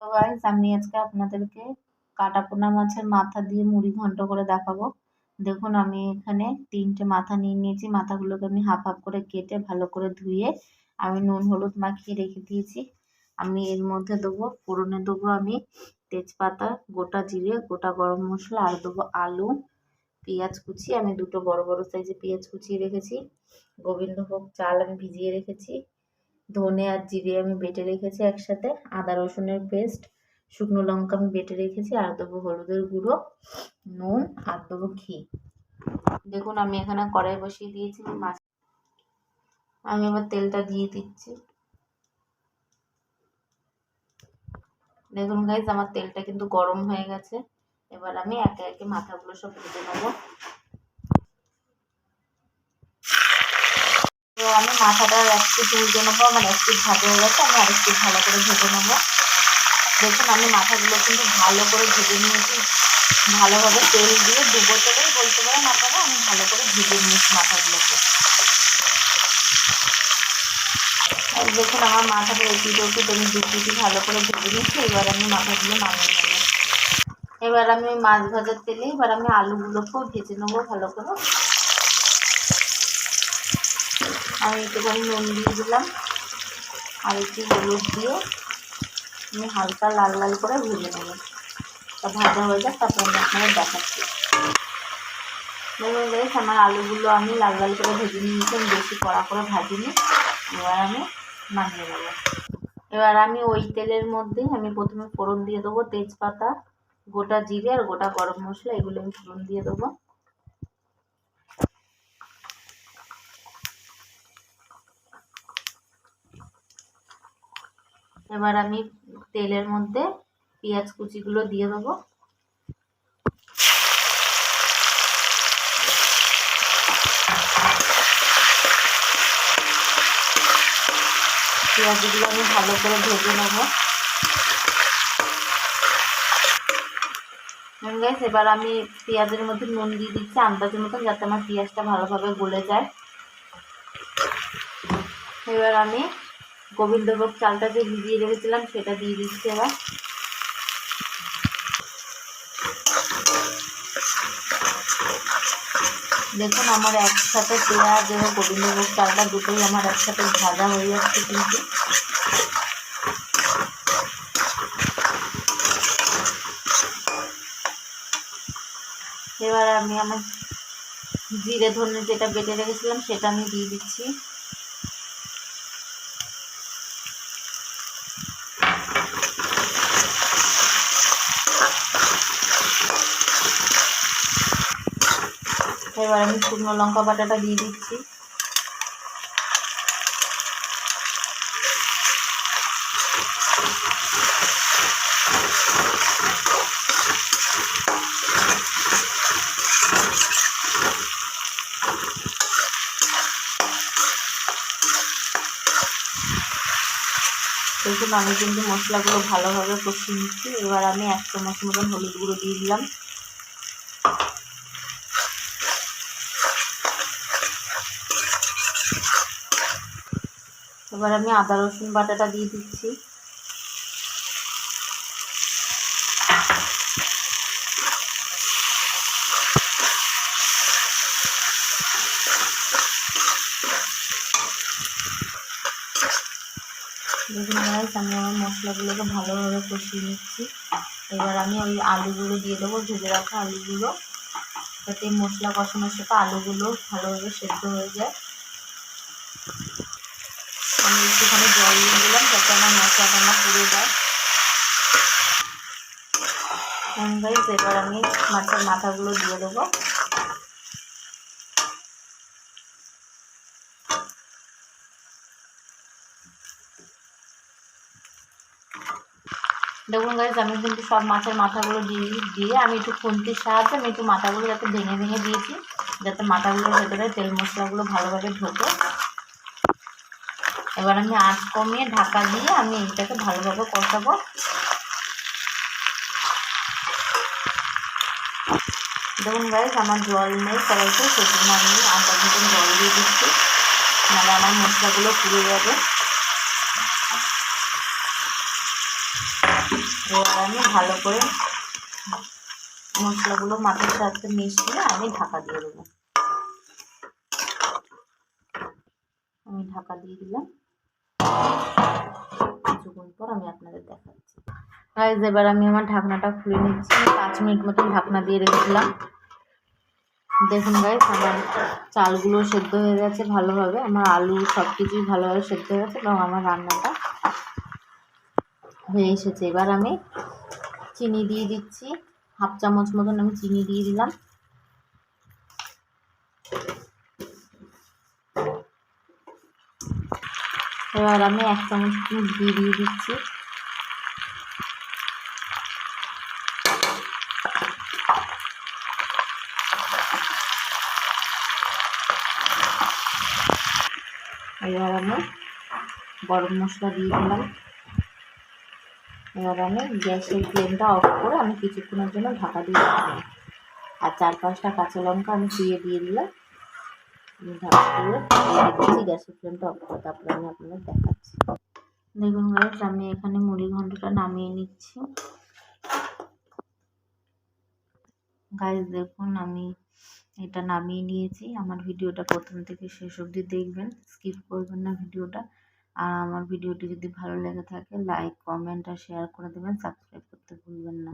তো গাইস আমি আজকে আপনাদেরকে কাটা পোনা মাছের মাথা দিয়ে মুড়ি ঘন্ট করে দেখাবো। দেখুন আমি এখানে ৩টে মাথা নিয়ে নিয়েছি। মাথাগুলোকে আমি হাফ হাফ করে কেটে ভালো করে ধুয়ে আমি নুন হলুদ মাখিয়ে রেখে দিয়েছি। আমি এর মধ্যে দেবো ফোড়নে দেবো আমি তেজপাতা, গোটা জিরে, গোটা গরম মশলা আর দেবো আলু, পেঁয়াজ কুচি। আমি দুটো বড় বড় সাইজে পেঁয়াজ কুচিয়ে রেখেছি। গোবিন্দভোগ চাল আমি ভিজিয়ে রেখেছি। ধনে আর জিরে আমি বেটে রেখেছি একসাথে। আদা রসুনের পেস্ট, শুকনো লঙ্কা আমি বেটে রেখেছি। আর দেবো হলুদের গুঁড়ো, নুন আর দেবো ঘি। দেখুন আমি এখানে কড়াই বসিয়ে দিয়েছি মাছ। আমি এবার তেলটা দিয়ে দিচ্ছি। দেখুন গাইজ আমার তেলটা কিন্তু গরম হয়ে গেছে। এবার আমি একে একে মাথাগুলো সব ভেজে নেবো। তো আমি মাথাটা এক পিঠ উল্টে নেবো। আমার এক পিঠ ভাজা হয়ে গেছে, আমি আরেক পিঠ ভালো করে ভেজে নেবো। দেখুন আমি মাথাগুলো কিন্তু ভালো করে ভেজে নিয়েছি, ভালোভাবে তেল দিয়ে ডুবো তেলেই বলতে পারেন আপনারা। আমি ভালো করে ভেজে নিয়েছি মাথাগুলোকে। দেখুন আমার মাথাটা এপিট ওপিট আমি দু পিঠই ভালো করে ভেজে নিচ্ছি। এবার আমি মাথাগুলো নামিয়ে নেবো। এবার আমি মাছ ভাজার তেলে এবার আমি আলুগুলোকেও ভেজে নেবো ভালো করে। আমি একটুখানি নুন দিয়ে দিলাম আর একটু হলুদ দিয়ে আমি হালকা লাল লাল করে ভেজে নেবো। তা ভাজা হয়ে যাক, তারপর আমি আপনাদের দেখাচ্ছি। দেখুন গাইস আমার আলুগুলো আমি লাল লাল করে ভেজে নিয়েছি, আমি বেশি কড়া করে ভাজিনি। এবার আমি নামিয়ে নেবো। এবার আমি ওই তেলের মধ্যেই আমি প্রথমে ফোড়ন দিয়ে দেবো তেজপাতা, গোটা জিরে আর গোটা গরম মশলা, এগুলো আমি ফোড়ন দিয়ে দেবো। এবার আমি তেলের মধ্যে পেঁয়াজ কুচিগুলো দিয়ে দেবো। পেঁয়াজগুলো আমি ভালো করে ভেজে নেবো। গাইস এবার আমি পেঁয়াজের মধ্যে নুন দিয়ে দিচ্ছি আন্দাজের মতন, যাতে আমার পেঁয়াজটা ভালোভাবে গলে যায়। এবার আমি গোবিন্দভোগ চালটা যে ভিজিয়ে রেখেছিলাম সেটা দিয়ে দিচ্ছি। এবার দেখুন আমার একসাথে পেঁয়াজ এবং গোবিন্দভোগ চালটা দুটোই আমার একসাথে ভাজা হয়ে যাচ্ছে কিন্তু। এবার আমি আমার জিরে ধনে যেটা বেটে রেখেছিলাম সেটা আমি দিয়ে দিচ্ছি। এবার আমি শুকনো লঙ্কা বাটাটা দিয়ে দিচ্ছি। দেখুন আমি কিন্তু মশলাগুলো ভালোভাবে কষিয়ে নিচ্ছি। এবার আমি 1 চামচ মতন হলুদ গুঁড়ো দিয়ে দিলাম। এবার আমি আদা রসুন বাটাটা দিয়ে দিচ্ছি। দেখুন গাইস আমি আমার মশলাগুলোকে ভালোভাবে কষিয়ে নিচ্ছি। এবার আমি ওই আলুগুলো দিয়ে দেবো, ভেজে রাখা আলুগুলো, যাতে মশলা কষানোর সাথে আলুগুলো ভালোভাবে সেদ্ধ হয়ে যায়। আমি একটুখানি জল দিয়ে দিলাম যাতে আমার মশলাটা না পুড়ে যায়। গাইস এবার আমি মাছের মাথাগুলো দিয়ে দেবো। দেখুন গাইস আমি কিন্তু সব মাছের মাথাগুলো দিয়ে আমি একটু খুন্তির সাহায্যে আমি একটু মাথাগুলো যাতে ভেঙে ভেঙে দিয়েছি, যাতে মাথাগুলোর ভেতরে তেল মশলাগুলো ভালোভাবে ঢোকে। এবার আমি আঁচ কমিয়ে ঢাকা দিয়ে আমি এইটাকে ভালোভাবে কষাবো। দেখুন গাইস আমার জল নেই কড়াইতে, সেজন্য আমি আধা মতন জল দিয়ে দিচ্ছি, নাহলে আমার মশলাগুলো পুড়ে যাবে। এবার আমি ভালো করে মশলাগুলো মাথার সাথে মিশিয়ে আমি ঢাকা দিয়ে দেবো। আমি ঢাকা দিয়ে দিলাম, কিছুক্ষণ পর আমি আপনাদের দেখাচ্ছি। গাইস এবার আমি আমার ঢাকনাটা খুলে নিচ্ছি। 5 মিনিট মতন ঢাকনা দিয়ে রেখেছিলাম। দেখুন গাইস আমার চালগুলো সেদ্ধ হয়ে গেছে ভালোভাবে, আমার আলু সব কিছুই ভালোভাবে সেদ্ধ হয়ে গেছে এবং আমার রান্নাটা হয়ে এসেছে। এবার আমি চিনি দিয়ে দিচ্ছি, 1/2 চামচ মতন আমি চিনি দিয়ে দিলাম। এবার আমি 1 চামচ ঘি দিয়ে দিচ্ছি। এবার আমি গরম মশলা দিয়ে দিলাম। এবার আমি গ্যাসের ফ্লেমটা অফ করে আমি কিছুক্ষণের জন্য ঢাকা দিয়ে দিলাম। আর 4-5টা কাঁচা লঙ্কা আমি কুইয়ে দিয়ে দিলাম। ঢাকা দিয়ে দিচ্ছি, গ্যাসের ফ্লেমটা অফ করে, তারপরে আমি আপনাদের দেখাচ্ছি। দেখুন গাইস আমি এখানে মুড়ি ঘন্টটা নামিয়ে নিচ্ছি। গাইস দেখুন আমি এটা নামিয়ে নিয়েছি। আমার ভিডিওটা প্রথম থেকে শেষ অবধি দেখবেন, স্কিপ করবেন না ভিডিওটা। আর আমার ভিডিওটি যদি ভালো লেগে থাকে লাইক, কমেন্ট আর শেয়ার করে দেবেন, সাবস্ক্রাইব করতে ভুলবেন না।